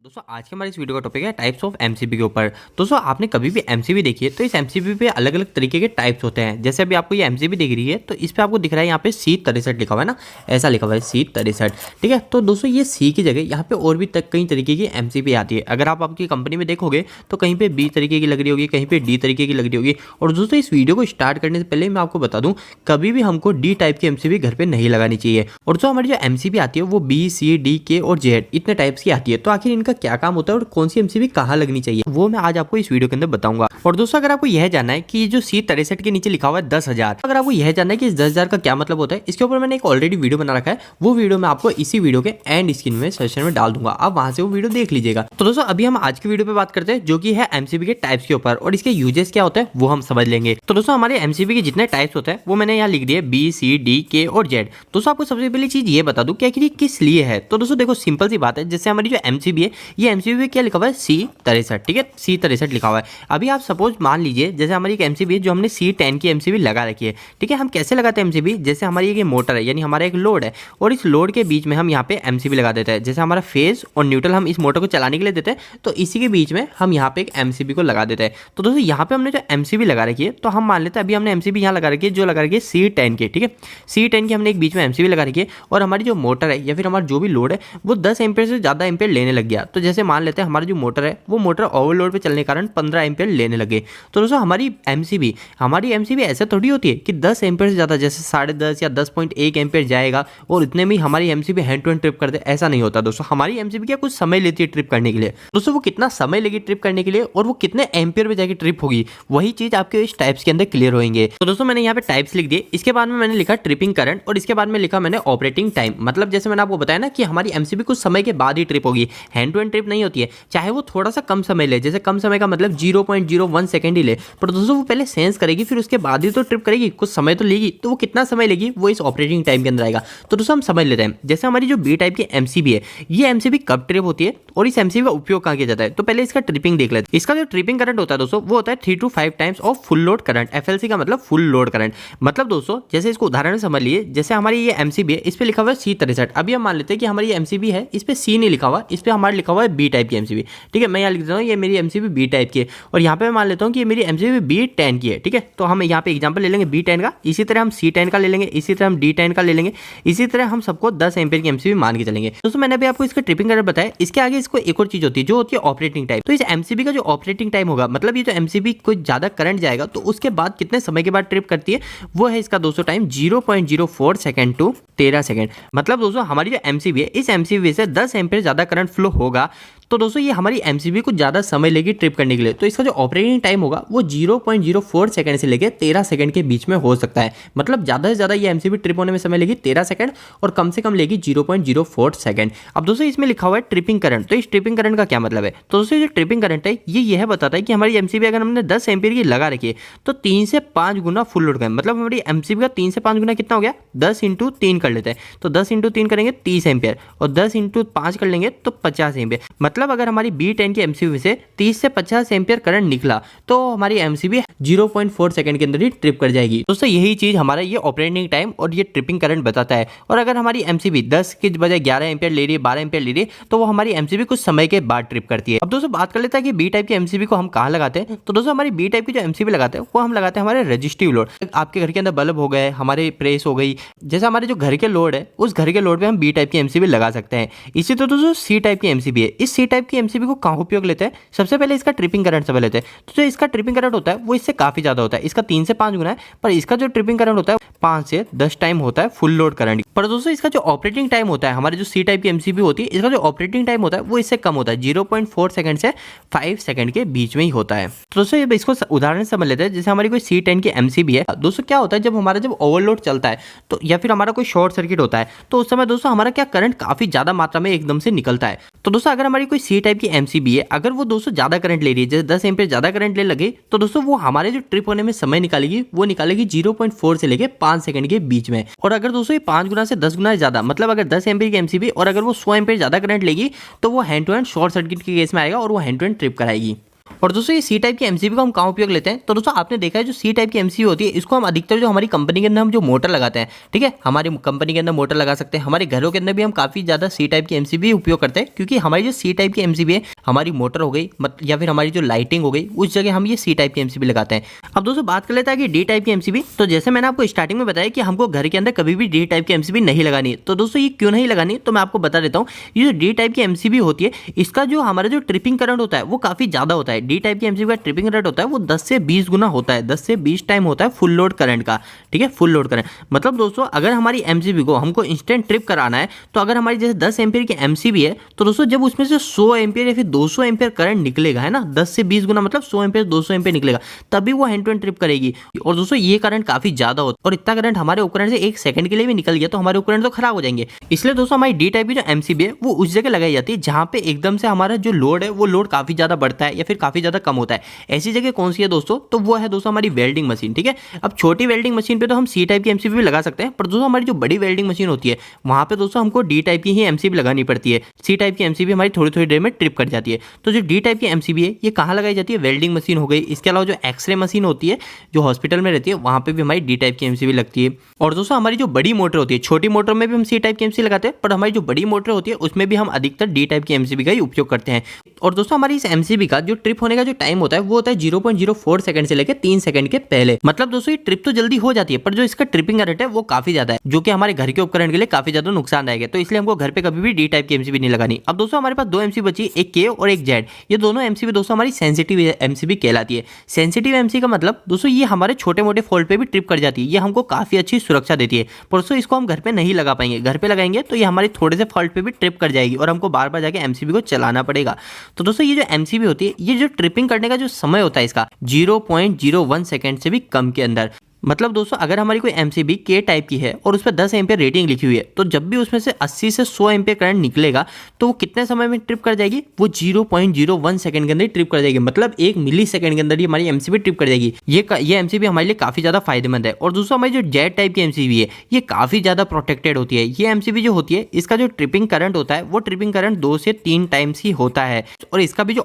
दोस्तों आज के हमारे इस वीडियो का टॉपिक है टाइप्स ऑफ एमसीबी के ऊपर। दोस्तों आपने कभी भी एमसीबी देखी है तो इस एमसीबी पे अलग अलग तरीके के टाइप्स होते हैं। जैसे अभी आपको ये एमसीबी दिख रही है तो इस पे आपको दिख रहा है यहाँ पे C63 लिखा हुआ है ना, ऐसा लिखा हुआ है C63। ठीक है, तो दोस्तों ये सी की जगह यहाँ पे और भी कई तरीके की एमसीबी आती है। अगर आप आपकी कंपनी में देखोगे तो कहीं पे बी तरीके की लग रही होगी, कहीं पे डी तरीके की लग रही होगी। और दोस्तों इस वीडियो को स्टार्ट करने से पहले मैं आपको बता दूं, कभी भी हमको डी टाइप की एमसीबी घर पे नहीं लगानी चाहिए। और जो हमारी जो एमसीबी आती है वो बी, सी, डी, के और जेड इतने टाइप्स की आती है। तो आखिर इनका क्या काम होता है और कौन सी एमसीबी कहाँ लगनी चाहिए वो मैं आज आपको इस वीडियो के अंदर बताऊंगा। और दोस्तों अगर आपको यह जानना है कि जो C63 के नीचे लिखा हुआ है 10,000, अगर आपको यह जानना है कि इस 10,000 का क्या मतलब होता है, इसके ऊपर मैंने एक ऑलरेडी वीडियो बना रखा है। वो वीडियो मैं आपको इसी वीडियो के एंड स्क्रीन में सेशन में डाल दूंगा, आप वहां से वो वीडियो देख लीजिएगा। तो दोस्तों अभी हम आज की वीडियो पे बात करते हैं जो कि है एमसीबी के टाइप्स के ऊपर, और इसके यूजेस क्या होते हैं वो हम समझ लेंगे। तो दोस्तों हमारे एमसीबी के जितने टाइप्स होते हैं वो मैंने यहाँ लिख दिए बी, सी, डी, के और जेड। दोस्तों आपको सबसे पहली चीज ये बता दूं कि किस लिए है। तो दोस्तों देखो सिंपल सी बात है, जैसे हमारी जो एमसीबी है ये एमसीबी क्या लिखा हुआ है C63। ठीक है, C63 लिखा हुआ है। अभी आप सपोज मान लीजिए जैसे हमारी एक एमसीबी है जो हमने C10 की एमसीबी लगा रखी है। ठीक है, हम कैसे लगाते हैं एमसीबी, जैसे हमारी एक मोटर है यानी हमारा एक लोड है और इस लोड के बीच में हम यहाँ पे एमसीबी लगा देते हैं। जैसे हमारा फेज और न्यूट्रल हम इस मोटर को चलाने के लिए देते हैं, तो इसी के बीच में हम यहाँ पे एक एमसीबी को लगा देते हैं। तो दोस्तों यहाँ पे हमने जो एमसीबी लगा रखी है, तो हम मान लेते हैं अभी हमने एमसीबी यहाँ लगा रखी है जो लगा रखी है C10 की। ठीक है, C10 की हमने एक बीच में एमसीबी लगा रखी है और हमारी जो मोटर है या फिर हमारा जो भी लोड है वो 10 एम्पेयर से ज़्यादा एम्पेयर लेने लग गया। तो जैसे मान लेते हैं हमारी जो मोटर है वो मोटर ओवरलोड पे चलने के कारण 15 एम्पेयर लेने लगे। तो दोस्तों हमारी एमसीबी ऐसे थोड़ी होती है कि 10 एम्पेयर से ज़्यादा, जैसे 10.5 या 10.1 एम्पेयर जाएगा और इतने में हमारी MCB hand to hand trip कर दे, ऐसा नहीं होता। दोस्तों हमारी एमसीबी क्या कुछ समय लेती है ट्रिप करने के लिए। दोस्तों वो कितना समय लेगी ट्रिप करने के लिए और वो कितने एम्पेयर पे जाके ट्रिप होगी, वही चीज आपके इस टाइप्स के अंदर क्लियर होंगे। तो दोस्तों मैंने यहाँ पे टाइप्स लिख दिए, इसके बाद में मैंने लिखा ट्रिपिंग करंट और इसके बाद में लिखा मैंने ऑपरेटिंग टाइम। मतलब जैसे मैंने आपको बताया ना कि हमारी एमसीबी कुछ समय के बाद ही ट्रिप होगी, हैंड टू हैंड ट्रिप नहीं होती है। चाहे वो थोड़ा सा कम समय ले, जैसे कम समय का मतलब 0.01 सेकंड ही ले, पर दोस्तों वो पहले सेंस करेगी फिर उसके बाद ही तो ट्रिप करेगी, कुछ समय तो लेगी। तो वो कितना समय लेगी वो इस ऑपरेटिंग टाइम के अंदर आएगा। तो दोस्तों हम समझ लेते हैं, जैसे हमारी जो बी टाइप की एमसीबी है ये एमसीबी कब ट्रिप होती है और इस एमसीबी का उपयोग कहाँ किया जाता है। तो पहले इसका ट्रिपिंग देख लेते हैं। इसका जो ट्रिपिंग करंट होता है दोस्तों वो होता है 3 to 5 times of full load current. FLC का मतलब फुल लोड करंट। मतलब दोस्तों जैसे इसको उदाहरण समझ लिए, जैसे हमारी ये एमसीबी है इस पे लिखा हुआ है C63। अभी हम मान लेते हैं कि हमारी एमसीबी है इस पे सी नहीं लिखा हुआ, इस पे हमारा लिखा हुआ है बी टाइप की एमसीबी। ठीक है, मैं यहाँ लिख देता हूँ ये मेरी एमसीबी बी टाइप की है और यहाँ पे मैं मान लेता हूँ कि ये मेरी एमसीबी B10 की है। ठीक है, तो हम यहाँ पे एग्जांपल ले लेंगे B10 का, इसी तरह हम C10 का ले लेंगे, इसी तरह हम D10 का ले लेंगे, इसी तरह हम सबको 10 एम्पेयर की एमसीबी मान के चलेंगे। दोस्तों मैंने अभी आपको इसका ट्रिपिंग करंट बताया, इसके आगे इसको एक और चीज होती है जो होती है ऑपरेटिंग टाइम। तो इस एमसीबी का जो ऑपरेटिंग टाइम होगा, मतलब ये जो एमसीबी कोई ज्यादा करंट जाएगा तो उसके बाद कितने समय के बाद ट्रिप करती है, वो है इसका दोस्तों टाइम 0.04 सेकंड टू 13 सेकंड। मतलब दोस्तों हमारी जो एमसीबी है इस एमसीबी से 10 एम्पेयर ज्यादा करंट फ्लो होगा तो दोस्तों ये हमारी एमसीबी को ज़्यादा समय लेगी ट्रिप करने के लिए। तो इसका जो ऑपरेटिंग टाइम होगा वो 0.04 सेकंड से लेकर 13 सेकंड के बीच में हो सकता है। मतलब ज़्यादा से ज़्यादा ये एमसीबी ट्रिप होने में समय लेगी 13 सेकंड और कम से कम लेगी 0.04 सेकंड। अब दोस्तों इसमें लिखा हुआ है ट्रिपिंग करंट। तो इस ट्रिपिंग करंट का क्या मतलब है, तो दोस्तों जो ट्रिपिंग करंट है ये यह बताता है कि हमारी एमसीबी अगर हमने 10 एम्पियर की लगा रखी है तो 3 से 5 गुना फुल लोड का, मतलब हमारी एमसीबी का 3 से 5 गुना कितना हो गया, 10 × 3 कर लेते हैं। तो 10 × 3 करेंगे 30 एम्पियर और 10 × 5 कर लेंगे तो 50 एम्पियर। मतलब अगर हमारी B10 की एमसीबी से 30 से 50 एम्पियर करंट निकला तो हमारी एमसीबी 0.4 सेकंड के अंदर ही ट्रिप कर जाएगी। दोस्तों यही चीज हमारा ये ऑपरेटिंग टाइम और ये ट्रिपिंग करंट बताता है। और अगर हमारी एमसीबी 10 के बजाय 11 एम्पियर ले रही है, 12 एम्पियर ले रही है, तो वो हमारी एमसीबी कुछ समय के बाद ट्रिप करती है। अब दोस्तों बात कर लेते हैं कि बी टाइप की एमसीबी को हम कहाँ लगाते हैं। तो दोस्तों हमारी बी टाइप की जो एमसीबी लगाते हैं वो हम लगाते हैं हमारे रजिस्टिव लोड। आपके घर के अंदर बल्ब हो गए, हमारे प्रेस हो गई, जैसे हमारे जो घर के लोड है उस घर के लोड पे हम बी टाइप की एमसीबी लगा सकते हैं। इसी तरह दोस्तों सी टाइप की एमसीबी है, इस सी टाइप की एमसीबी को कहाँ उपयोग लेते हैं, सबसे पहले इसका ट्रिपिंग करंट समझ लेते हैं। तो जो इसका ट्रिपिंग करंट होता है वो इससे काफी ज्यादा होता है, इसका 3 से 5 गुना है, पर इसका जो ट्रिपिंग करंट होता है 5 से 10 टाइम होता है फुल लोड करंट। पर दोस्तों इसका जो ऑपरेटिंग टाइम होता है, हमारे जो सी टाइप की एमसीबी होती है, इसका जो ऑपरेटिंग टाइम होता है वो इससे कम होता है, 0.4 सेकंड से 5 सेकंड के बीच में ही होता है। तो दोस्तों ये इसको उदाहरण समझ लेते हैं। जैसे हमारी कोई C10 की एमसीबी है, दोस्तों क्या होता है जब ओवरलोड चलता है तो या फिर हमारा कोई शॉर्ट सर्किट होता है तो उस समय दोस्तों हमारा क्या करंट काफी ज्यादा मात्रा में एकदम से निकलता है। तो दोस्तों अगर हमारी कोई सी टाइप की एमसीबी है, अगर वो दोस्तों ज्यादा करंट ले रही है, जैसे 10 एम्पियर ज्यादा करंट ले लगे, तो दोस्तों वो हमारे जो ट्रिप होने में समय निकालेगी वो निकालेगी 0.4 से लेके 5 सेकंड के बीच में। और अगर दोस्तों ये 5 गुना से 10 गुना ज्यादा, मतलब अगर 10 एम्पियर की एमसीबी और अगर वो 100 एम्पियर ज्यादा करंट लेगी तो वो hand to hand short circuit के केस में आएगा और वो हैंड टू हैंड ट्रिप कराएगी। और दोस्तों ये सी टाइप की एमसीबी का हम कहाँ उपयोग लेते हैं, तो दोस्तों आपने देखा है जो सी टाइप की एमसीबी होती है इसको हम अधिकतर जो हमारी कंपनी के अंदर हम जो मोटर लगाते हैं, ठीक है, हमारी कंपनी के अंदर मोटर लगा सकते हैं, हमारे घरों के अंदर भी हम काफी ज्यादा सी टाइप की एमसीबी उपयोग करते हैं, क्योंकि हमारी जो सी टाइप की एमसीबी है, हमारी मोटर हो गई या फिर हमारी जो लाइटिंग हो गई, उस जगह हम ये सी टाइप की एमसीबी लगाते हैं। अब दोस्तों बात कर लेते हैं कि डी टाइप की एमसीबी। तो जैसे मैंने आपको स्टार्टिंग में बताया कि हमको घर के अंदर कभी भी डी टाइप की एमसीबी नहीं लगानी है, तो दोस्तों ये क्यों नहीं लगानी, तो मैं आपको बता देता हूँ। ये जो डी टाइप की एमसीबी होती है, इसका जो हमारा जो ट्रिपिंग करंट होता है वो काफी ज्यादा होता है। डी टाइप की एमसीबी का ट्रिपिंग करंट होता है वो 10 से 20 गुना होता है, 10 से 20 टाइम होता है फुल लोड करंट का, ठीक है, फुल लोड करंट। मतलब दोस्तों अगर हमारी एमसीबी को हमको इंस्टेंट ट्रिप कराना है, तो अगर हमारी जैसे 10 एम्पियर की एमसीबी है, तो दोस्तों जब उसमें से 100 एम्पियर या फिर 200 एम्पियर करंट निकलेगा, है ना, 10 से 20 गुना मतलब 100 एम्पियर 200 एम्पियर निकलेगा, तभी वो हैंड टू हैंड ट्रिप करेगी। और दोस्तों ये करंट काफी ज्यादा होता है, और इतना करंट हमारे उपकरण से 1 सेकंड के लिए भी निकल गया तो हमारे उपकरण तो खराब हो जाएंगे। इसलिए दोस्तों हमारी डी टाइप की जो एमसीबी है वो उस जगह लगाई जाती है जहां पे एकदम से हमारा जो लोड है वो लोड काफी ज्यादा बढ़ता है या फिर काफी ज्यादा कम होता है। ऐसी जगह कौन सी है दोस्तों, तो वो है दोस्तों हमारी वेल्डिंग मशीन, ठीक है। अब छोटी वेल्डिंग मशीन पे तो हम सी टाइप की एमसीबी भी लगा सकते हैं, पर दोस्तों हमारी जो बड़ी वेल्डिंग मशीन होती है वहां पे दोस्तों हमको डी टाइप की ही एमसीबी लगानी पड़ती है। सी टाइप की एमसीबी हमारी थोड़ी थोड़ी देर में ट्रिप कर जाती है। तो जो डी टाइप की एमसीबी है ये कहाँ लगाई जाती है, वेल्डिंग मशीन हो गई, इसके अलावा जो एक्सरे मशीन होती है जो हॉस्पिटल में रहती है वहां पे भी हमारी डी टाइप की एमसीबी लगती है। और दोस्तों हमारी जो बड़ी मोटर होती है, छोटी मोटर में भी हम सी टाइप की एमसीबी लगाते हैं, पर हमारी जो बड़ी मोटर होती है उसमें भी हम अधिकतर डी टाइप की एमसीबी का ही उपयोग करते हैं। और दोस्तों हमारी इस एमसीबी का जो ट्रिप होने का जो टाइम होता है वो होता है 0.04 सेकंड से लेकर 3 सेकंड के पहले। मतलब दोस्तों ये ट्रिप तो जल्दी हो जाती है, पर जो इसका ट्रिपिंग रेट है वो काफी ज्यादा है, जो कि हमारे घर के उपकरण के लिए काफी ज्यादा नुकसानदायक है। तो इसलिए हमको घर पे कभी भी डी टाइप की एमसीबी नहीं लगानी। अब दोस्तों हमारे पास 2 एमसीबी बची, एक के और एक जेड। ये दोनों एमसीबी दोस्तों हमारी सेंसिटिव एमसीबी कहलाती है। सेंसिटिव एमसीबी का मतलब दोस्तों ये हमारे छोटे मोटे फॉल्ट पे भी ट्रिप कर जाती है, ये हमको काफी अच्छी सुरक्षा देती है। पर दोस्तों इसको हम घर पे नहीं लगा पाएंगे, घर पे लगाएंगे तो ये हमारे थोड़े से फॉल्ट पे भी ट्रिप कर जाएगी और हमको बार बार जाके एमसीबी को चलाना पड़ेगा। तो दोस्तों ये जो एमसीबी होती है, ये जो ट्रिपिंग करने का जो समय होता है इसका 0.01 सेकंड से भी कम के अंदर। मतलब दोस्तों अगर हमारी कोई एमसीबी के टाइप की है और उस पर 10 एम्पियर रेटिंग लिखी हुई है, तो जब भी उसमें से 80 से 100 एम्पियर करंट निकलेगा तो वो कितने समय में ट्रिप कर जाएगी, वो 0.01 सेकंड के अंदर ही ट्रिप कर जाएगी। मतलब 1 मिली सेकंड के अंदर ही हमारी एमसीबी ट्रिप कर जाएगी। ये एमसीबी हमारे लिए काफी ज्यादा फायदेमंद है। और दोस्तों हमारी जो जेड टाइप की एमसीबी है ये काफी ज्यादा प्रोटेक्टेड होती है। ये एमसीबी जो होती है इसका जो ट्रिपिंग करंट होता है वो ट्रिपिंग करंट 2 से 3 टाइम्स ही होता है, और इसका भी जो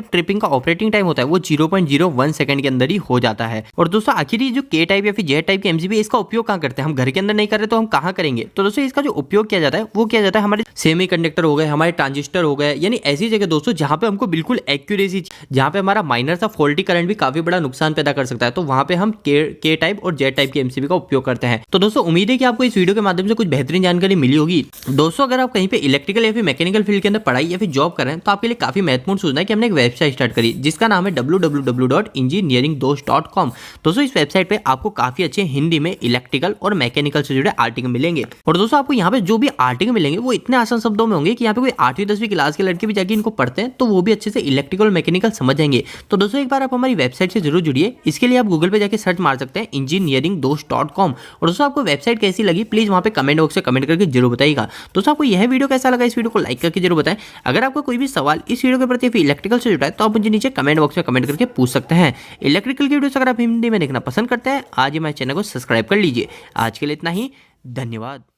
ट्रिपिंग का ऑपरेटिंग टाइम होता है वो 0.01 सेकंड के अंदर ही हो जाता है। और दोस्तों आखिर जो के टाइप या फिर जेड टाइप एमसीबी इसका उपयोग कहां करते हैं, हम घर के अंदर नहीं कर रहे तो हम कहां करेंगे। तो दोस्तों इसका जो उपयोग किया जाता है वो किया जाता है हमारे सेमीकंडक्टर हो गए, हमारे ट्रांजिस्टर हो गए, यानी ऐसी जगह दोस्तों जहां पे हमको बिल्कुल एक्यूरेसी, जहां पे हमारा माइनर सा फॉल्टी करंट भी काफी बड़ा नुकसान पैदा कर सकता है, तो वहां पे हम के टाइप और जेड टाइप की एमसीबी का उपयोग करते हैं। तो दोस्तों उम्मीद है कि आपको इस वीडियो के माध्यम से कुछ बेहतरीन जानकारी मिली होगी। दोस्तों अगर आप कहीं पे इलेक्ट्रिकल या फिर मैकेनिकल फील्ड के अंदर पढ़ाई या फिर जॉब कर रहे हैं तो आपके लिए काफी महत्वपूर्ण सूचना है कि हमने एक वेबसाइट स्टार्ट करी जिसका नाम है www.engineeringdost.com। दोस्तों इस वेबसाइट पे आपको काफी अच्छे हिंदी में इलेक्ट्रिकल और मैकेनिकल से जुड़े आर्टिकल मिलेंगे। और दोस्तों आपको यहाँ पे जो भी आर्टिकल मिलेंगे वो इतने आसान शब्दों में होंगे कि यहाँ पे कोई 8वीं 10वीं क्लास के लड़के भी जाके इनको पढ़ते हैं तो वो भी अच्छे से इलेक्ट्रिकल और मैकेनिकल समझ जाएंगे। तो दोस्तों एक बार आप हमारी वेबसाइट से जरूर जुड़िए। इसके लिए आप गूगल पे जाके सर्च मार सकते हैं engineeringdost.com। और दोस्तों आपको वेबसाइट कैसी लगी प्लीज वहाँ पे कमेंट बॉक्स में कमेंट करके जरूर बताइएगा। दोस्तों आपको यह वीडियो कैसा लगा, इस वीडियो को लाइक करके जरूर बताएं। अगर आपको कोई भी सवाल इस वीडियो के प्रति इलेक्ट्रिकल से जुड़ा है तो आप मुझे नीचे कमेंट बॉक्स में कमेंट करके पूछ सकते हैं। इलेक्ट्रिकल की वीडियोस अगर आप हिंदी में देखना पसंद करते हैं आज हमारे चैनल को सब्सक्राइब कर लीजिए। आज के लिए इतना ही, धन्यवाद।